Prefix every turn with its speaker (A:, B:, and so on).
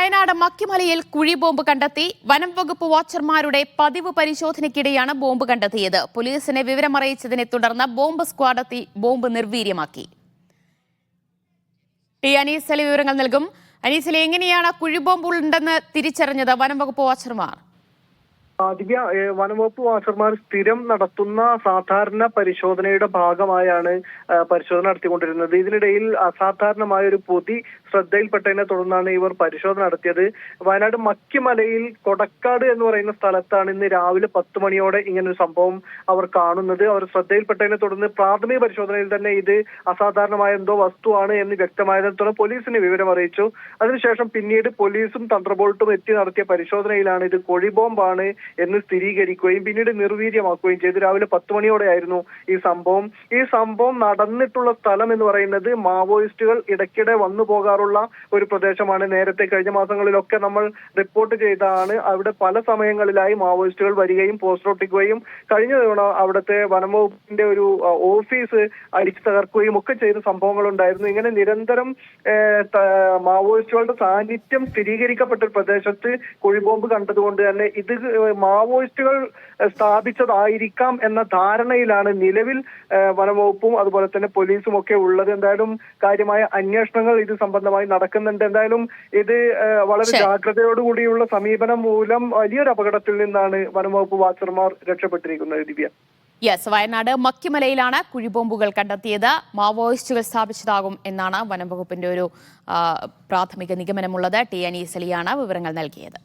A: വയനാട് മക്കിമലയിൽ കുഴിബോംബ് കണ്ടെത്തി. വനം വകുപ്പ് വാച്ചർമാരുടെ പതിവ് പരിശോധനയ്ക്കിടെയാണ് ബോംബ് കണ്ടെത്തിയത്. പോലീസിനെ വിവരമറിയിച്ചതിനെ തുടർന്ന് ബോംബ് സ്ക്വാഡ് എത്തി ബോംബ് നിർവീര്യമാക്കി. ടി അനീസലി വിവരങ്ങൾ നൽകും. അനീസലി, എങ്ങനെയാണ് കുഴിബോംബ് ഉണ്ടെന്ന് തിരിച്ചറിഞ്ഞത് വനം വകുപ്പ് വാച്ചർമാർ?
B: ദിവ്യ, വനംവകുപ്പ് വാച്ചർമാർ സ്ഥിരം നടത്തുന്ന സാധാരണ പരിശോധനയുടെ ഭാഗമായാണ് പരിശോധന നടത്തിക്കൊണ്ടിരുന്നത്. ഇതിനിടയിൽ അസാധാരണമായ ഒരു പൊതി ശ്രദ്ധയിൽപ്പെട്ടതിനെ തുടർന്നാണ് ഇവർ പരിശോധന നടത്തിയത്. വയനാട് മക്കിമലയിൽ കൊടക്കാട് എന്ന് പറയുന്ന സ്ഥലത്താണ് ഇന്ന് രാവിലെ 10 മണിയോടെ ഇങ്ങനൊരു സംഭവം അവർ കാണുന്നത്. അവർ ശ്രദ്ധയിൽപ്പെട്ടതിനെ തുടർന്ന് പ്രാഥമിക പരിശോധനയിൽ തന്നെ ഇത് അസാധാരണമായ എന്തോ വസ്തുവാണ് എന്ന് വ്യക്തമായതിനെ തുടർന്ന് പോലീസിന് വിവരം അറിയിച്ചു. അതിനുശേഷം പിന്നീട് പോലീസും തണ്ടർബോൾട്ടും എത്തി നടത്തിയ പരിശോധനയിലാണ് ഇത് കുഴിബോംബാണ് എന്ന് സ്ഥിരീകരിക്കുകയും പിന്നീട് നിർവീര്യമാക്കുകയും ചെയ്തു. രാവിലെ 10 മണിയോടെയായിരുന്നു ഈ സംഭവം നടന്നിട്ടുള്ള സ്ഥലം എന്ന് പറയുന്നത് മാവോയിസ്റ്റുകൾ ഇടയ്ക്കിടെ വന്നു പോകാറുള്ള ഒരു പ്രദേശമാണ്. നേരത്തെ കഴിഞ്ഞ മാസങ്ങളിലൊക്കെ നമ്മൾ റിപ്പോർട്ട് ചെയ്തതാണ്. അവിടെ പല സമയങ്ങളിലായി മാവോയിസ്റ്റുകൾ വരികയും പോസ്റ്റർ ഒട്ടിക്കുകയും കഴിഞ്ഞ തവണ അവിടുത്തെ വനംവകുപ്പിന്റെ ഒരു ഓഫീസ് അടിച്ചു തകർക്കുകയും ഒക്കെ ചെയ്ത സംഭവങ്ങൾ ഉണ്ടായിരുന്നു. ഇങ്ങനെ നിരന്തരം മാവോയിസ്റ്റുകളുടെ സാന്നിധ്യം സ്ഥിരീകരിക്കപ്പെട്ട ഒരു പ്രദേശത്ത് കുഴിബോംബ് കണ്ടതുകൊണ്ട് തന്നെ ഇത് മാവോയിസ്റ്റുകൾ സ്ഥാപിച്ചതായിരിക്കാം എന്ന ധാരണയിലാണ് നിലവിൽ വനംവകുപ്പും അതുപോലെ തന്നെ പോലീസും ഒക്കെ ഉള്ളത്. എന്തായാലും കാര്യമായ അന്വേഷണങ്ങൾ ഇത് സംബന്ധമായി നടക്കുന്നുണ്ട്. എന്തായാലും ഇത് വളരെ ജാഗ്രതയോടുകൂടിയുള്ള സമീപനം മൂലം വലിയൊരു അപകടത്തിൽ നിന്നാണ് വനംവകുപ്പ് വാച്ചർമാർ രക്ഷപ്പെട്ടിരിക്കുന്നത്. ദിവ്യ,
A: വയനാട് മക്കിമലയിലാണ് കുഴിബോംബുകൾ കണ്ടെത്തിയത്. മാവോയിസ്റ്റുകൾ സ്ഥാപിച്ചതാകും എന്നാണ് വനംവകുപ്പിന്റെ ഒരു പ്രാഥമിക നിഗമനമുള്ളത്. ടി അനീസലിയാണ് വിവരങ്ങൾ നൽകിയത്.